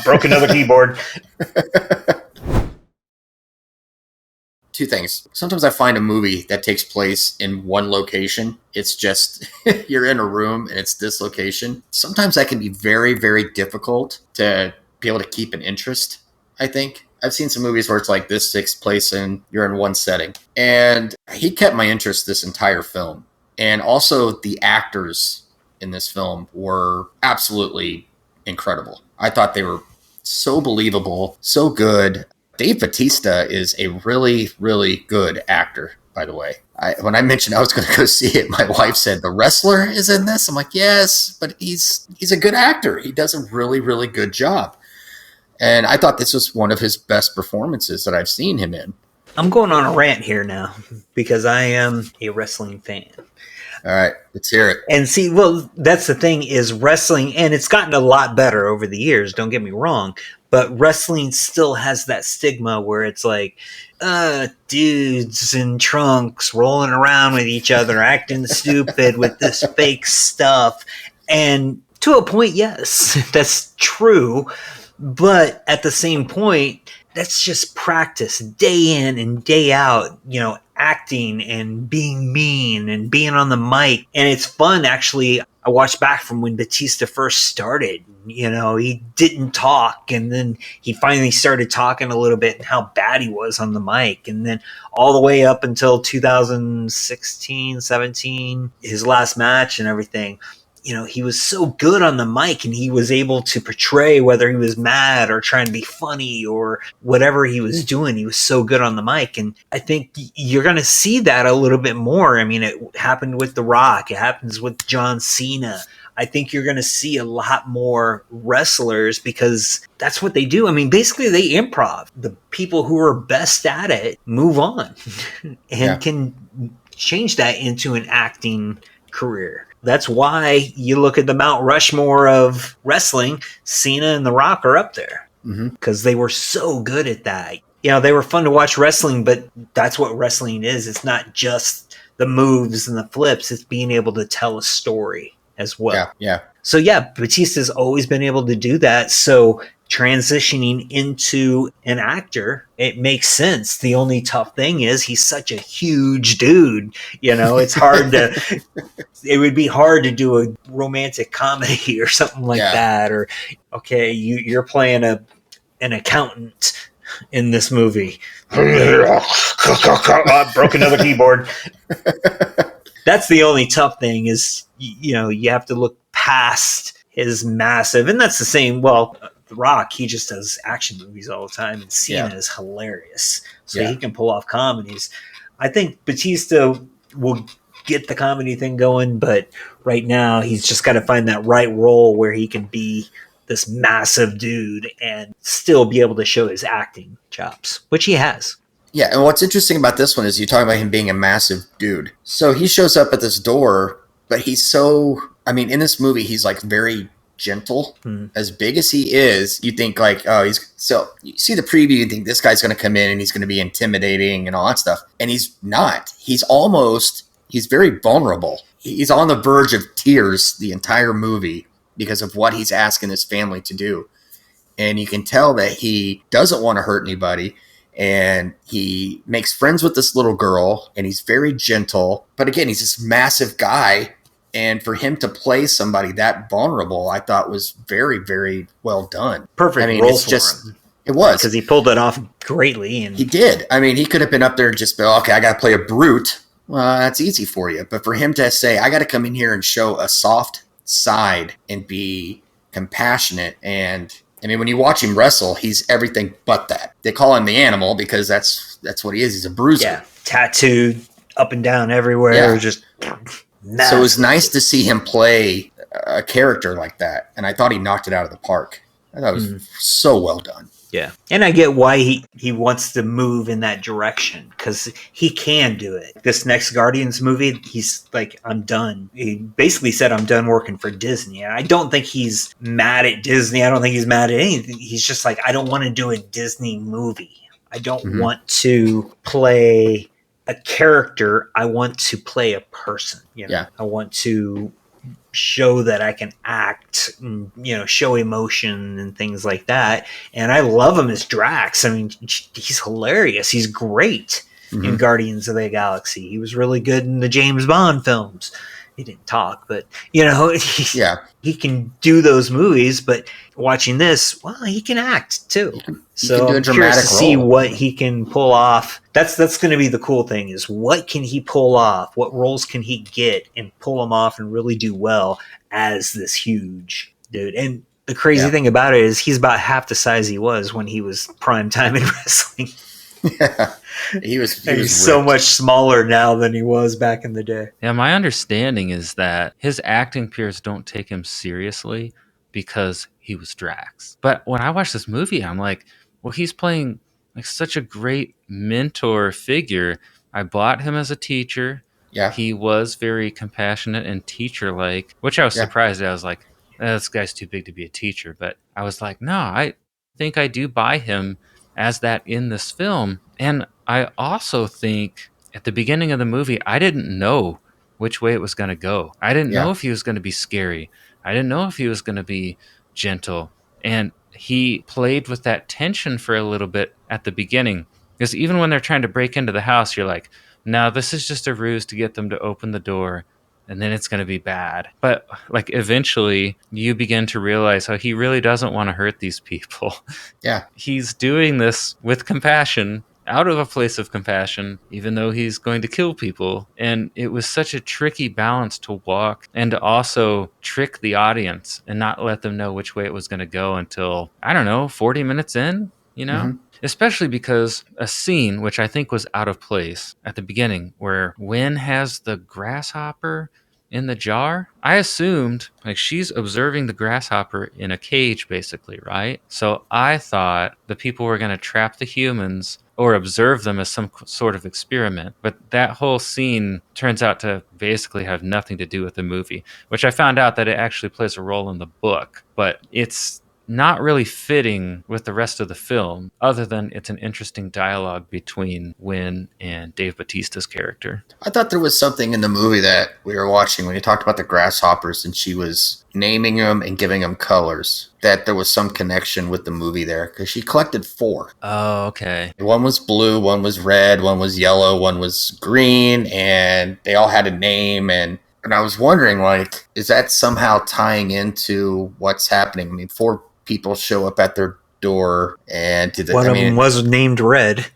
Broke another keyboard. Two things. Sometimes I find a movie that takes place in one location. It's just, you're in a room and it's this location. Sometimes that can be very, very difficult to be able to keep an interest, I think. I've seen some movies where it's like this takes place and you're in one setting. And he kept my interest this entire film. And also the actors in this film were absolutely incredible. I thought they were so believable, so good. Dave Batista is a really, really good actor, by the way. When I mentioned I was going to go see it, my wife said, the wrestler is in this? I'm like, yes, but he's a good actor. He does a really, really good job. And I thought this was one of his best performances that I've seen him in. I'm going on a rant here now because I am a wrestling fan. All right, let's hear it. And see, well, that's the thing is wrestling, and it's gotten a lot better over the years, don't get me wrong, but wrestling still has that stigma where it's like, dudes in trunks rolling around with each other, acting stupid with this fake stuff. And to a point, yes, that's true. But at the same point, that's just practice day in and day out, acting and being mean and being on the mic. And it's fun, actually. I watched back from when Batista first started. He didn't talk, and then he finally started talking a little bit and how bad he was on the mic. And then all the way up until 2016, 17, his last match and everything. He was so good on the mic, and he was able to portray whether he was mad or trying to be funny or whatever he was doing. He was so good on the mic. And I think you're going to see that a little bit more. I mean, it happened with The Rock. It happens with John Cena. I think you're going to see a lot more wrestlers because that's what they do. I mean, basically they improv. The people who are best at it move on and can change that into an acting career. That's why you look at the Mount Rushmore of wrestling, Cena and The Rock are up there because they were so good at that. They were fun to watch wrestling, but that's what wrestling is. It's not just the moves and the flips. It's being able to tell a story as well. Yeah. So, Batista's always been able to do that. So transitioning into an actor, it makes sense. The only tough thing is he's such a huge dude. It's hard to, it would be hard to do a romantic comedy or something like that. Or, okay, you're playing an accountant in this movie. Broke another keyboard. That's the only tough thing is, you have to look past his massive, and that's the same. Well, The Rock, he just does action movies all the time, and Cena is hilarious. So he can pull off comedies. I think Batista will get the comedy thing going, but right now he's just got to find that right role where he can be this massive dude and still be able to show his acting chops, which he has. Yeah, and what's interesting about this one is you talk about him being a massive dude. So he shows up at this door, but he's so, in this movie, he's like very gentle. As big as he is, you think like, oh, he's, so you see the preview, you think this guy's going to come in and he's going to be intimidating and all that stuff. And he's not. He's very vulnerable. He's on the verge of tears the entire movie because of what he's asking his family to do. And you can tell that he doesn't want to hurt anybody. And he makes friends with this little girl, and he's very gentle. But again, he's this massive guy. And for him to play somebody that vulnerable, I thought was very, very well done. Perfect role for him. It was. Because he pulled it off greatly. And he did. He could have been up there and just been, okay, I got to play a brute. Well, that's easy for you. But for him to say, I got to come in here and show a soft side and be compassionate. And when you watch him wrestle, he's everything but that. They call him the Animal because that's what he is. He's a bruiser. Yeah, tattooed up and down everywhere. Yeah. Just so it was nice to see him play a character like that. And I thought he knocked it out of the park. I thought it was so well done. Yeah. And I get why he wants to move in that direction because he can do it. This next Guardians movie, he's like, I'm done. He basically said, I'm done working for Disney. And I don't think he's mad at Disney. I don't think he's mad at anything. He's just like, I don't want to do a Disney movie. I don't want to play a character. I want to play a person. I want to show that I can act and, you know, show emotion and things like that. And I love him as Drax. I mean, he's hilarious. He's great in Mm-hmm. Guardians of the Galaxy. He was really good in the James Bond films. He didn't talk, but you know, Yeah, he can do those movies. But watching this, well, he can act too. he can So do a I'm curious to dramatic see role. what he can pull off. That's going to be the cool thing, is what can he pull off? What roles can he get and pull them off and really do well as this huge dude? And the crazy Yeah, thing about it is he's about half the size he was when he was prime time in wrestling. yeah. He And he's was so ripped. much smaller now than he was back in the day. Yeah, my understanding is that his acting peers don't take him seriously because he was Drax. But when I watch this movie, I'm like, well, he's playing like such a great mentor figure. I bought him as a teacher. Yeah, He was very compassionate and teacher like, which I was yeah, surprised at. I was like, this guy's too big to be a teacher. But I was like, no, I think I do buy him as that in this film. And I also think at the beginning of the movie, I didn't know which way it was going to go. I didn't know yeah, if he was going to be scary. I didn't know if he was going to be gentle. And he played with that tension for a little bit at the beginning. Because even when they're trying to break into the house, you're like, no, this is just a ruse to get them to open the door and then it's going to be bad. But like eventually you begin to realize how he really doesn't want to hurt these people. yeah. He's doing this with compassion, out of a place of compassion, even though he's going to kill people. And it was such a tricky balance to walk and to also trick the audience and not let them know which way it was going to go until, I don't know, 40 minutes in, you know? Mm-hmm. Especially because a scene, which I think was out of place at the beginning, where Wynn has the grasshopper in the jar, I assumed like she's observing the grasshopper in a cage, basically, right? So I thought the people were going to trap the humans or observe them as some sort of experiment. But that whole scene turns out to basically have nothing to do with the movie, which I found out that it actually plays a role in the book. But it's not really fitting with the rest of the film, other than it's an interesting dialogue between Wynn and Dave Batista's character. I thought there was something in the movie that we were watching when you talked about the grasshoppers and she was naming them and giving them colors. That there was some connection with the movie there because she collected 4. Oh, okay. One was blue, one was red, one was yellow, one was green, and they all had a name. And I was wondering, like, is that somehow tying into what's happening? I mean, 4 people show up at their door, and One of them was named Red.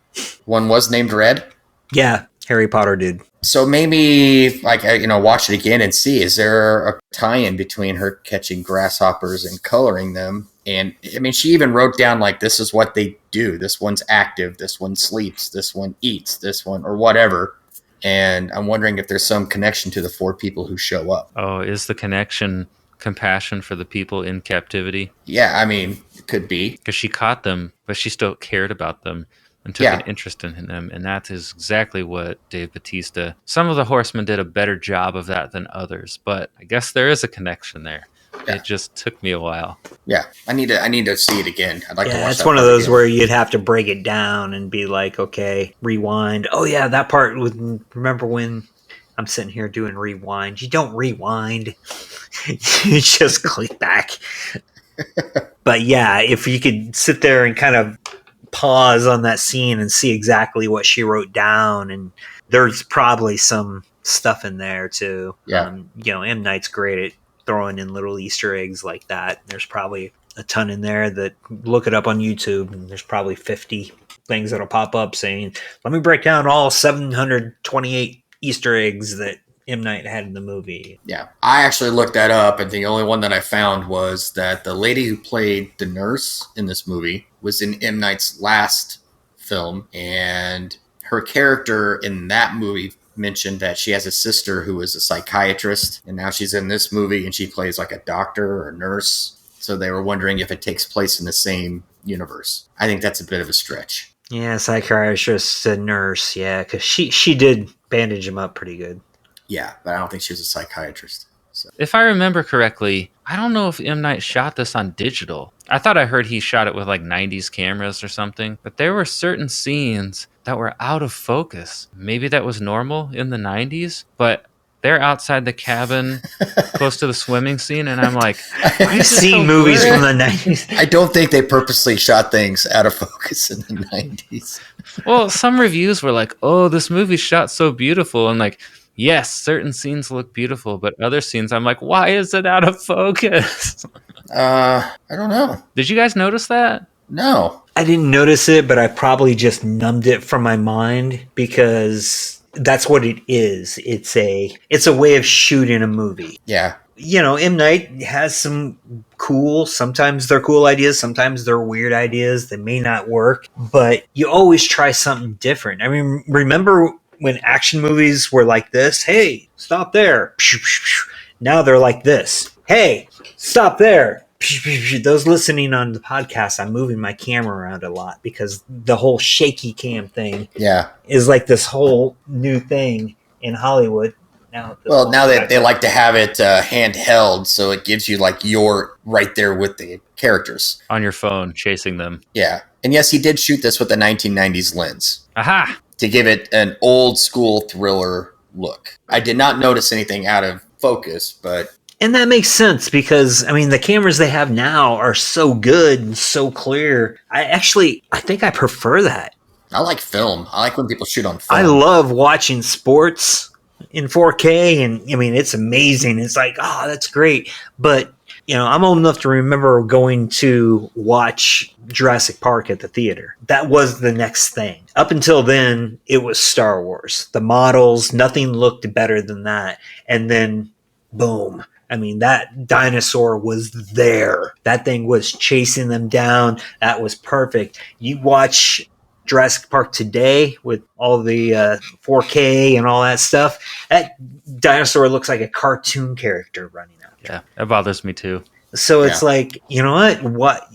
one was named Red. Yeah, Harry Potter dude. So maybe, like, watch it again and see, is there a tie-in between her catching grasshoppers and coloring them? And, I mean, she even wrote down, like, this is what they do. This one's active. This one sleeps. This one eats. This one, or whatever. And I'm wondering if there's some connection to the 4 people who show up. Oh, is the connection compassion for the people in captivity? Yeah, I mean, it could be. Because she caught them, but she still cared about them and took Yeah. an interest in them. And that is exactly what Dave Batista. Some of the Horsemen did a better job of that than others, but I guess there is a connection there. Yeah. It just took me a while. Yeah, I need to see it again. I'd like to watch It's that one of part those again. where you'd have to break it down and be like, okay, rewind. Oh yeah, that part with, remember when I'm sitting here doing rewind. You don't rewind. You just click back. But yeah, if you could sit there and kind of pause on that scene and see exactly what she wrote down, and there's probably some stuff in there too. Yeah. M. Night's great at throwing in little Easter eggs like that. There's probably a ton in there that, look it up on YouTube, and there's probably 50 things that'll pop up saying, let me break down all 728 Easter eggs that M. Night had in the movie. Yeah, I actually looked that up, and the only one that I found was that the lady who played the nurse in this movie was in M. Night's last film, and her character in that movie mentioned that she has a sister who is a psychiatrist, and now she's in this movie, and she plays like a doctor or a nurse. So they were wondering if it takes place in the same universe. I think that's a bit of a stretch. Yeah, psychiatrist and nurse, yeah, because she did bandage him up pretty good. Yeah, but I don't think she was a psychiatrist. So. If I remember correctly, I don't know if M. Night shot this on digital. I thought I heard he shot it with like 90s cameras or something, but there were certain scenes that were out of focus. Maybe that was normal in the 90s, but they're outside the cabin close to the swimming scene, and I'm like, why I've is this seen so movies good? from the 90s. I don't think they purposely shot things out of focus in the 90s. Well, some reviews were like, oh, this movie's shot so beautiful. And like, yes, certain scenes look beautiful, but other scenes, I'm like, why is it out of focus? I don't know. Did you guys notice that? No. I didn't notice it, but I probably just numbed it from my mind because that's what it is. It's a way of shooting a movie. Yeah. You know, M. Night has some sometimes they're cool ideas, sometimes they're weird ideas that may not work, but you always try something different. I mean, remember when action movies were like this? Hey, stop there. Now they're like this. Hey, stop there. Those listening on the podcast, I'm moving my camera around a lot because the whole shaky cam thing Yeah. is like this whole new thing in Hollywood. Now that they like to have it handheld, so it gives you like you're right there with the characters. On your phone, chasing them. Yeah. And yes, he did shoot this with a 1990s lens Aha! to give it an old school thriller look. I did not notice anything out of focus, but... And that makes sense because, I mean, the cameras they have now are so good and so clear. I think I prefer that. I like film. I like when people shoot on film. I love watching sports in 4K, and I mean, it's amazing. It's like, oh, that's great. But, you know, I'm old enough to remember going to watch Jurassic Park at the theater. That was the next thing. Up until then, it was Star Wars. The models, nothing looked better than that. And then, boom. I mean, that dinosaur was there. That thing was chasing them down. That was perfect. You watch Jurassic Park today with all the 4K and all that stuff, that dinosaur looks like a cartoon character running out. Yeah, that bothers me too. So it's like, you know what?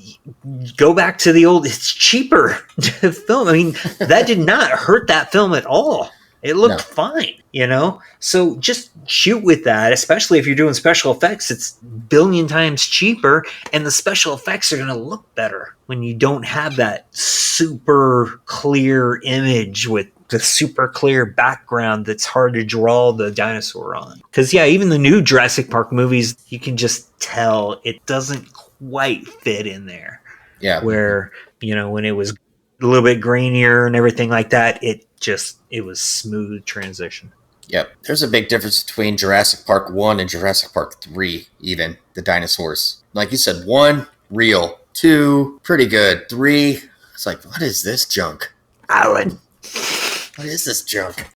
Go back to the old, it's cheaper to film. I mean, that did not hurt that film at all. It looked fine, you know? So just shoot with that, especially if you're doing special effects. It's a billion times cheaper, and the special effects are going to look better when you don't have that super clear image with the super clear background that's hard to draw the dinosaur on. Because, yeah, even the new Jurassic Park movies, you can just tell it doesn't quite fit in there. Yeah. Where, you know, when it was a little bit grainier and everything like that, it was smooth transition. Yep. There's a big difference between Jurassic Park 1 and Jurassic Park 3, even. The dinosaurs. Like you said, 1, real. 2, pretty good. 3, it's like, what is this junk? Alan. What is this junk?